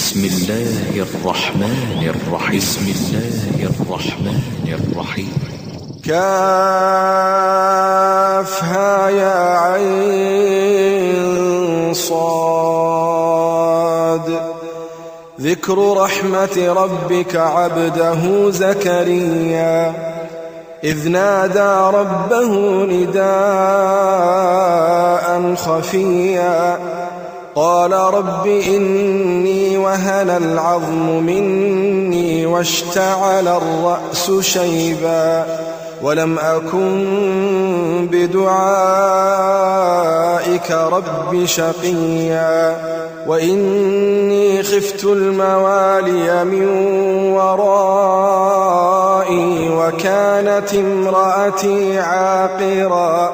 بسم الله الرحمن الرحيم. بسم الله الرحمن الرحيم. كافها يا عين صاد. ذكر رحمة ربك عبده زكريا إذ نادى ربه نداء خفيا قال رب إني وهن العظم مني واشتعل الرأس شيبا ولم أكن بدعائك رب شقيا وإني خفت الموالي من ورائي وكانت امرأتي عاقرا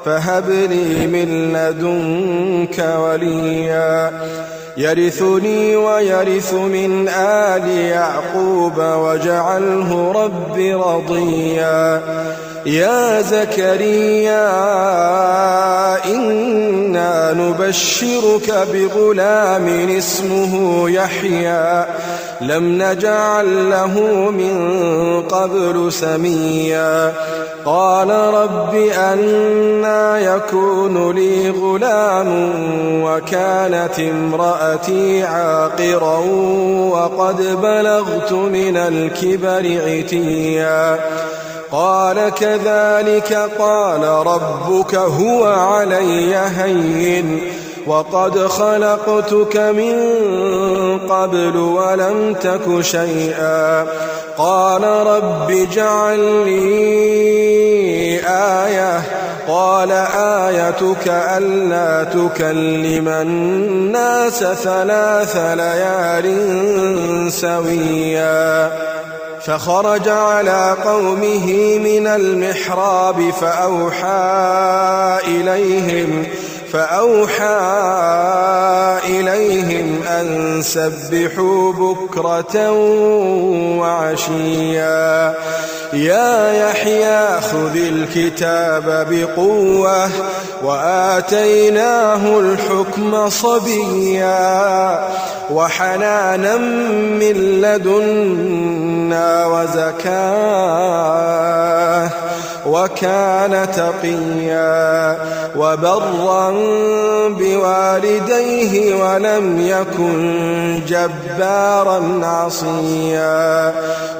فهب لي من لدنك وليا يرثني ويرث من آل يعقوب واجعله رب رضيا يا زكريا إنا نبشرك بغلام اسمه يحيى لم نجعل له من قبل سميا قال رب أنى يكون لي غلام وكانت امرأتي عاقرا وقد بلغت من الكبر عتيا قال كذلك قال ربك هو علي هين وقد خلقتك من قبل ولم تك شيئا قال رب اجعل لي آية قال آيتك ألا تكلم الناس 3 ليال سويا فخرج على قومه من المحراب فأوحى إليهم أن سبحوا بكرة وعشيا يا يحيى خذ الكتاب بقوة وآتيناه الحكم صبيا وحنانا من لدنا وزكاة وكان تقيا وبرا بوالديه ولم يكن جبارا عصيا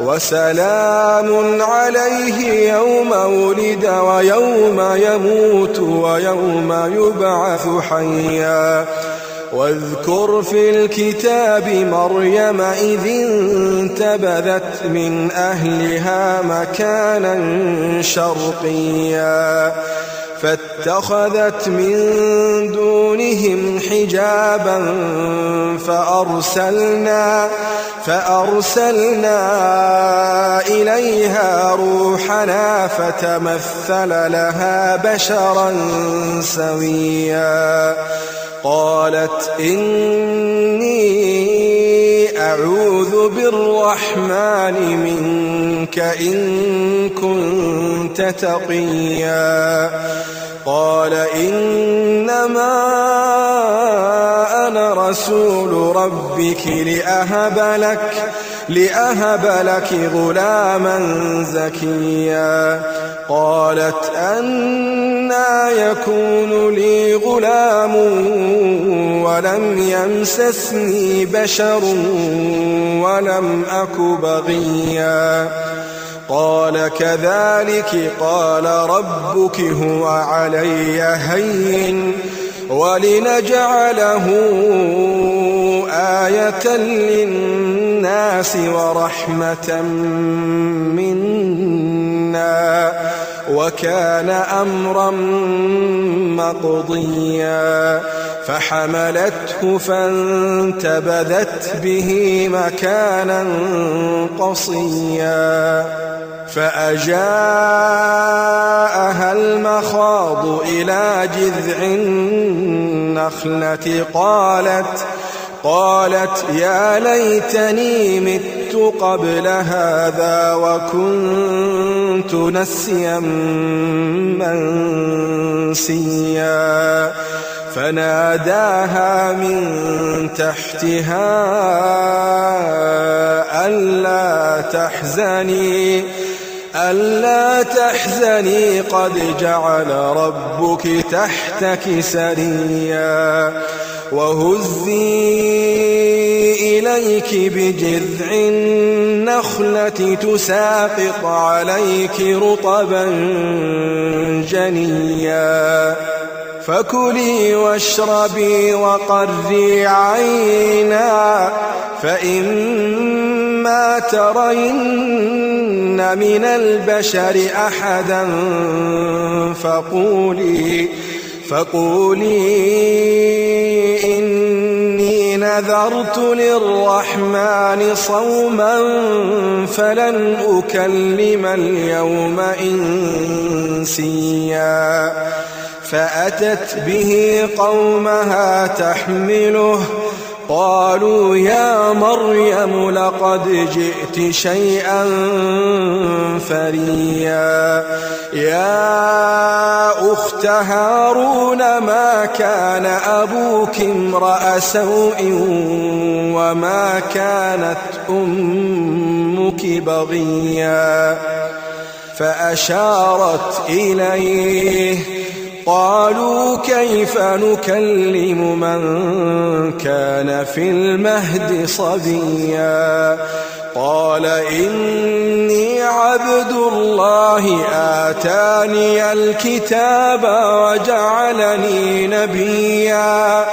وسلام عليه يوم ولد ويوم يموت ويوم يبعث حيا واذكر في الكتاب مريم إذ انتبذت من أهلها مكانا شرقيا فاتخذت من دونهم حجابا فأرسلنا إليها روحنا فتمثل لها بشرا سويا قالت إني أعوذ بالرحمن منك إن كنت تقيا قال إنما أنا رسول ربك لأهب لك غلاما زكيا قالت أنى يكون لي غلام ولم يمسسني بشر ولم أك بغيا قال كذلك قال ربك هو علي هين ولنجعله آية للناس ورحمة منا وكان أمرا مقضيا فحملته فانتبذت به مكانا قصيا فأجاءها المخاض إلى جذع النخلة قالت يا ليتني مت قبل هذا وكنت نسيا منسيا فناداها من تحتها ألا تحزني قد جعل ربك تحتك سريا وهزي إليك بجذع النخلة تساقط عليك رطبا جنيا فكلي واشربي وقري عينا فإما ترين من البشر أحدا فقولي إني نذرت للرحمن صوما فلن أكلم اليوم إنسيا فأتت به قومها تحمله قالوا يا مريم لقد جئت شيئا فريا يا أخت هارون ما كان أبوك امرأ سوء وما كانت أمك بغيا فأشارت إليه قالوا كيف نكلم من كان في المهد صبيا قال إني عبد الله آتاني الكتاب وجعلني نبيا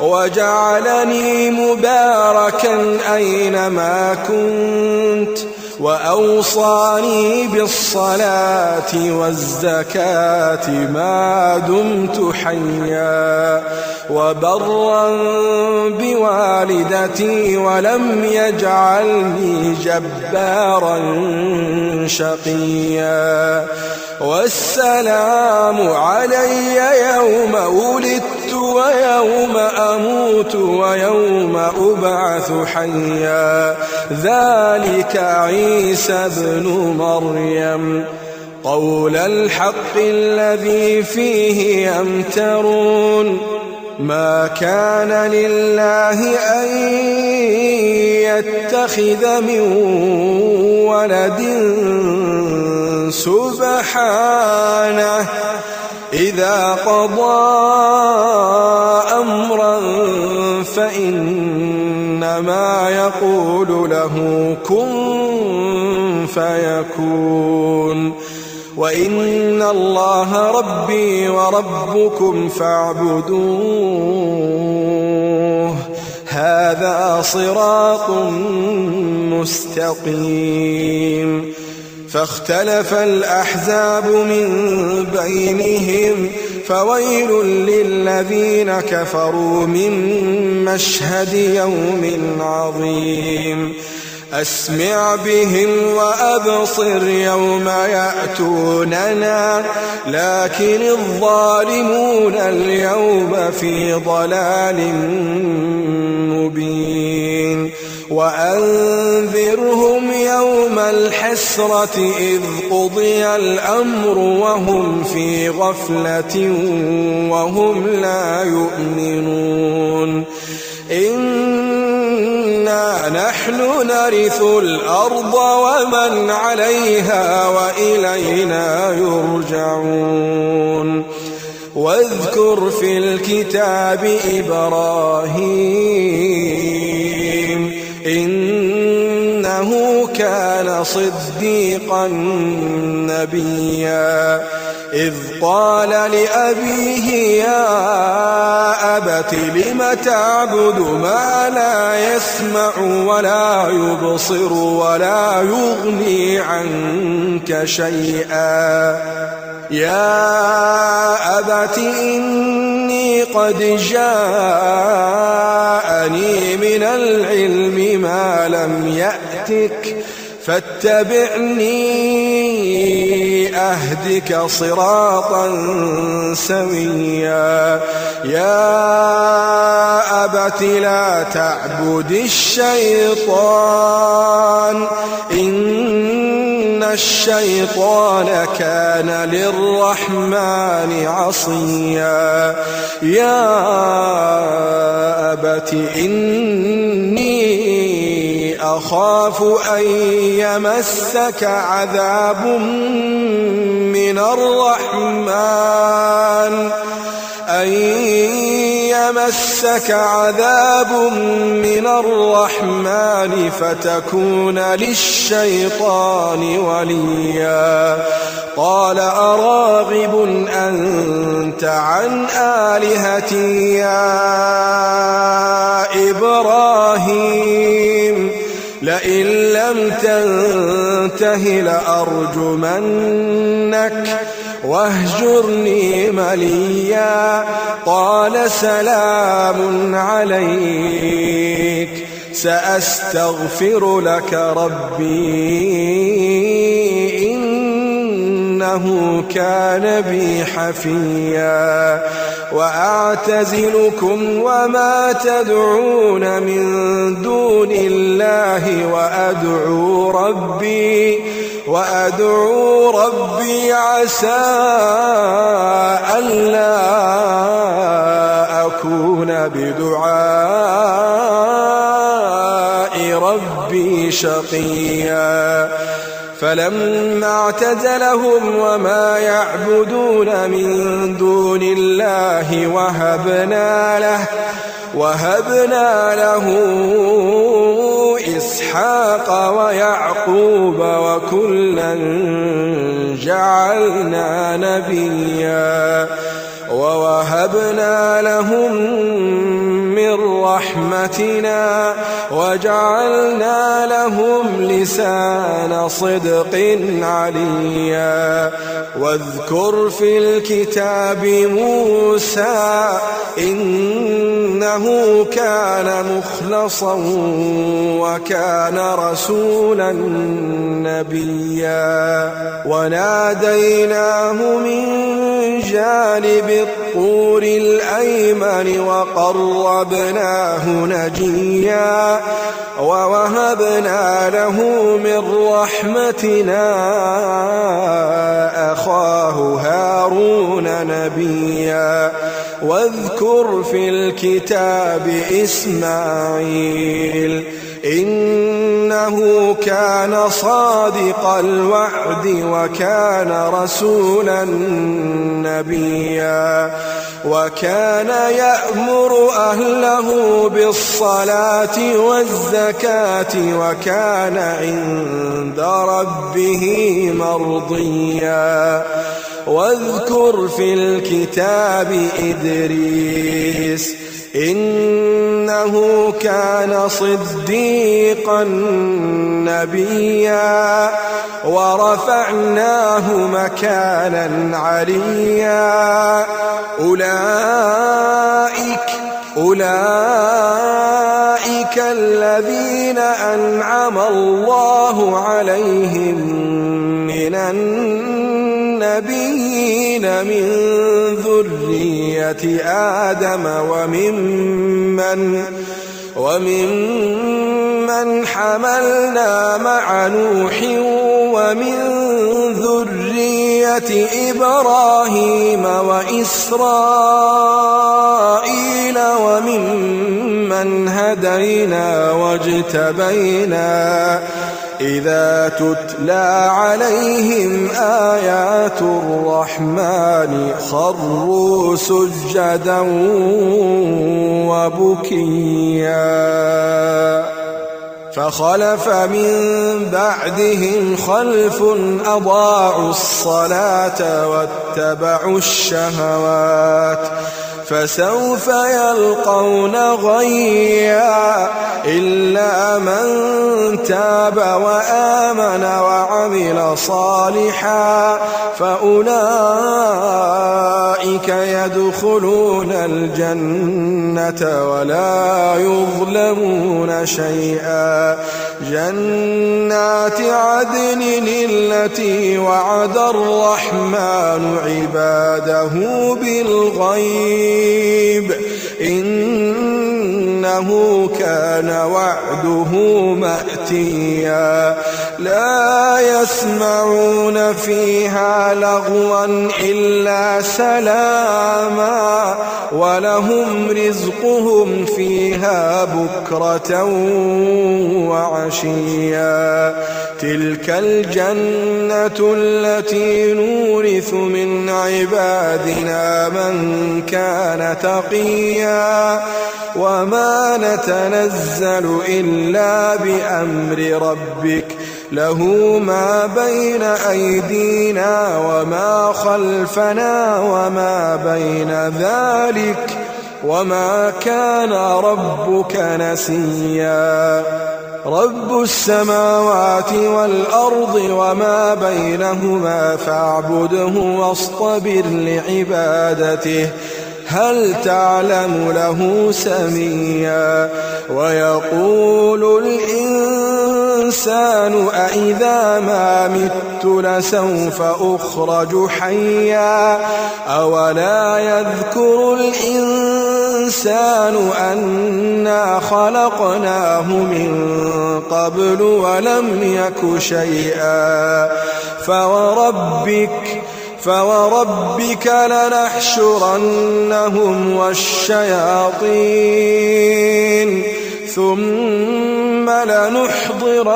وجعلني مباركا أينما كنت وأوصاني بالصلاة والزكاة ما دمت حيا وبرا بوالدتي ولم يجعلني جبارا شقيا والسلام علي يوم ولدت ويوم أموت ويوم أبعث حيا ذلك عيسى ابن مريم قول الحق الذي فيه يمترون ما كان لله أن يتخذ من ولد سبحانه إذا قضى أمرا فإنما يقول له كن فيكون وإن الله ربي وربكم فاعبدوه هذا صراط مستقيم فاختلف الأحزاب من بينهم فويل للذين كفروا من مشهد يوم عظيم أسمع بهم وأبصر يوم يأتوننا لكن الظالمون اليوم في ضلال مبين وأنذرهم يوم الحسرة إذ قضي الأمر وهم في غفلة وهم لا يؤمنون إنا نحن نرث الأرض ومن عليها وإلينا يرجعون واذكر في الكتاب إبراهيم إنه كان صديقا نبيا إذ قال لأبيه يا أبت لم تعبد ما لا يسمع ولا يبصر ولا يغني عنك شيئا يا أبت إني قد جاءني من العلم ما لم يأتك فاتبعني أهدك صراطا سويا يا أبت لا تعبد الشيطان إن الشيطان كان للرحمن عصيا يا أبت إني أخاف أن يمسك عذاب من الرحمن فتكون للشيطان وليا قال أراغب أنت عن آلهتي يا إبراهيم لئن لم تنته لأرجمنك واهجرني مليا قال سلام عليك سأستغفر لك ربي إنه كان بي حفيا وأعتزلكم وما تدعون من دون الله وأدعو ربي عسى ألا أكون بدعاء ربي شقيا فلما اعتزلهم وما يعبدون من دون الله وهبنا له إسحاق ويعقوب وكلا جعلنا نبيا ووهبنا لهم من رحمتنا وجعلنا لهم لسان صدق عليا واذكر في الكتاب موسى إنه كان مخلصا وكان رسولا نبيا وناديناه من جانب الطور الأيمن وقربناه نجيا ووهبنا له من رحمتنا أخاه هارون نبيا واذكر في الكتاب إسماعيل إنه كان صادق الوعد وكان رسولا نبيا وكان يأمر أهله بالصلاة والزكاة وكان عند ربه مرضيا واذكر في الكتاب إدريس إنه كان صديقا نبيا ورفعناه مكانا عليا أولئك الذين أنعم الله عليهم من النبيين من ذرية آدم وممن حملنا مع نوح ومن ذرية إبراهيم وإسرائيل وممن هدينا واجتبينا إذا تتلى عليهم آيات الرحمن خروا سجدا وبكيا فخلف من بعدهم خلف أضاعوا الصلاة واتبعوا الشهوات فسوف يلقون غيا إلا من تاب وآمن وعمل صالحا فأولئك يدخلون الجنة ولا يظلمون شيئا جنات عدن التي وعد الرحمن عباده بالغيب إنه إنه كان وعده مأتيا لا يسمعون فيها لغوا إلا سلاما ولهم رزقهم فيها بكرة وعشيا تلك الجنة التي نورث من عبادنا من كان تقيا وما نتنزل إلا بأمر ربك له ما بين أيدينا وما خلفنا وما بين ذلك وما كان ربك نسيا رب السماوات والأرض وما بينهما فاعبده واصطبر لعبادته هل تعلم له سميا ويقول الإنسان أإذا ما مت لسوف أخرج حيا أولا يذكر الإنسان أنا خلقناه من قبل ولم يك شيئا فوربك لنحشرنهم والشياطين ثم لنحضرنهم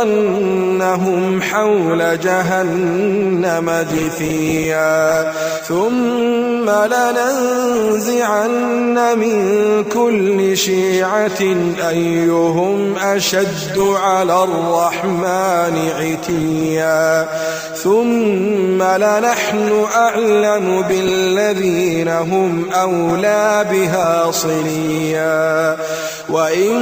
حول جهنم جثيا ثم لننزعن من كل شيعة أيهم أشد على الرحمن عتيا ثم لنحن أعلم بالذين هم أولى بها صليا وإن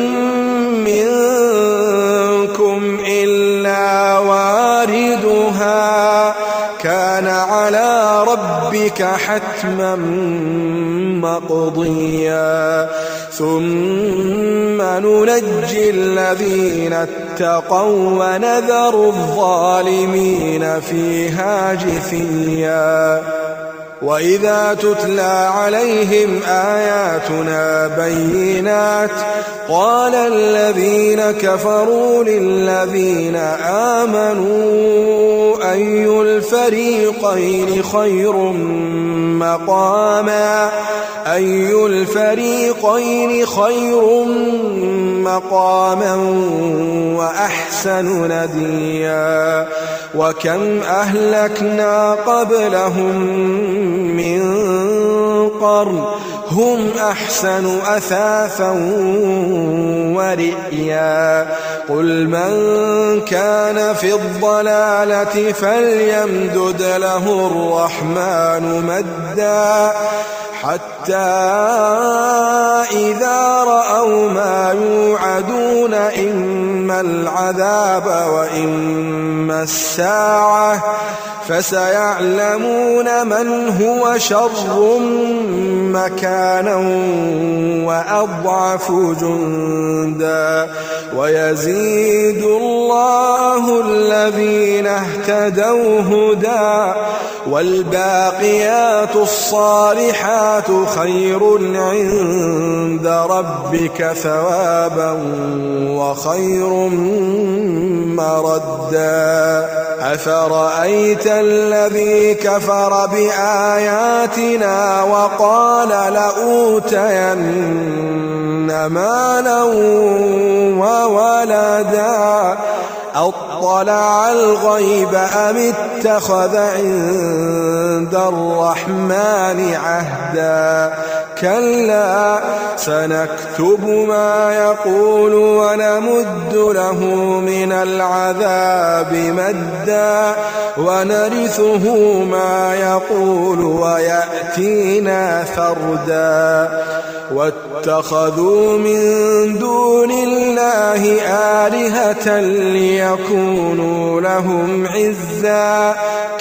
منكم إلا واردها كان على ربك حتما مقضيا ثم ننجي الذين اتقوا ونذر الظالمين فيها جثيا وإذا تتلى عليهم آياتنا بينات قال الذين كفروا للذين آمنوا أي الفريقين خير مقاما وأحسن نديا وكم أهلكنا قبلهم من قرن هم أحسن أثاثا ورئيا قل من كان في الضلالة فليمدد له الرحمن مدا حتى إذا رأوا ما يوعدون إما العذاب وإما الساعة فسيعلمون من هو شر مكانا وأضعف جندا ويزيد الله الذين اهتدوا هدى والباقيات الصالحات خير عند ربك ثوابا وخير مردا أفرأيت الذي كفر بآياتنا وقال لأوتين مالا وولدا أطلع الغيب أم اتخذ عند الرحمن عهدا كلا سنكتب ما يقول ونمد له من العذاب مدا ونرثه ما يقول ويأتينا فردا واتخذوا من دون الله آلهة ليكونوا لهم عزا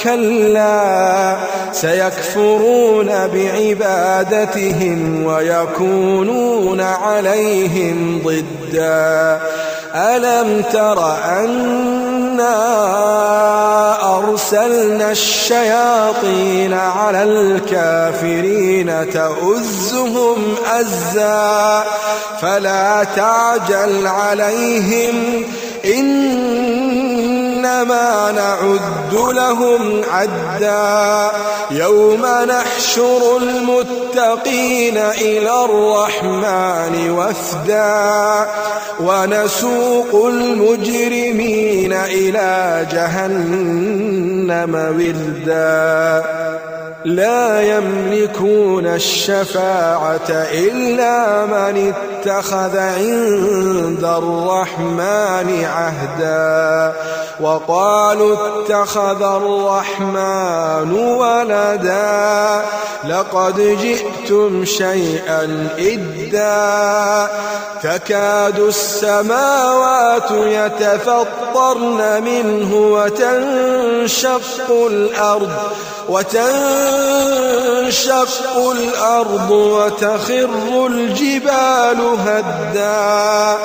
كلا سيكفرون بعبادتهم ويكونون عليهم ضدا ألم تر أنا وأرسلنا الشياطين على الكافرين تؤزهم أزا فلا تعجل عليهم إنما نعد لهم عدا يوم نحشر المتقين إلى الرحمن وفدا ونسوق المجرمين إلى جهنم وردا لا يملكون الشفاعة إلا من اتخذ عند الرحمن عهدا وقالوا اتخذ الرحمن ولدا لقد جئتم شيئا إدا تكاد السماوات يتفطرن منه وتنشق الأرض وتخر الجبال هدا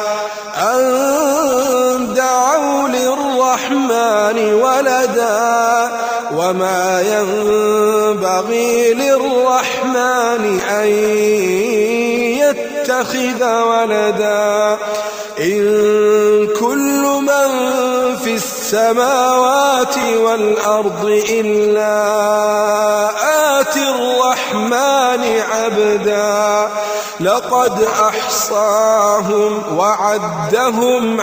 أن دعوا للرحمن ولدا وما ينبغي للرحمن أن يتخذ ولدا إن كل من في السماوات والأرض إلا آتي الرحمن عبدا لقد أحصاهم وعدهم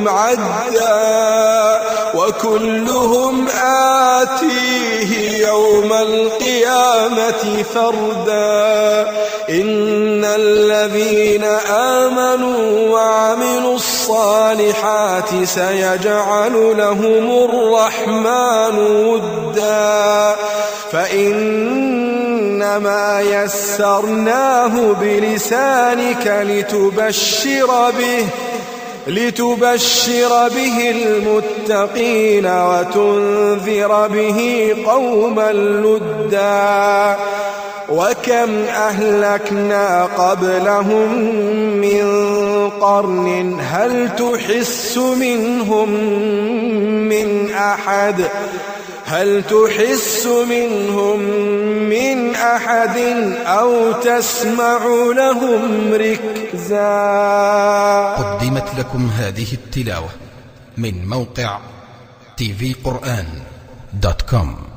عدا وكلهم آتيه يوم القيامة فردا إن الذين آمنوا وعملوا الصالحات سيجعل لهم الرحمن ودا فإنما يسرناه بلسانك لتبشر به المتقين وتنذر به قوما لدا وكم أهلكنا قبلهم من قرن هل تحس منهم من أحد أو تسمع لهم ركزا. قدمت لكم هذه التلاوة من موقع tvquran.com.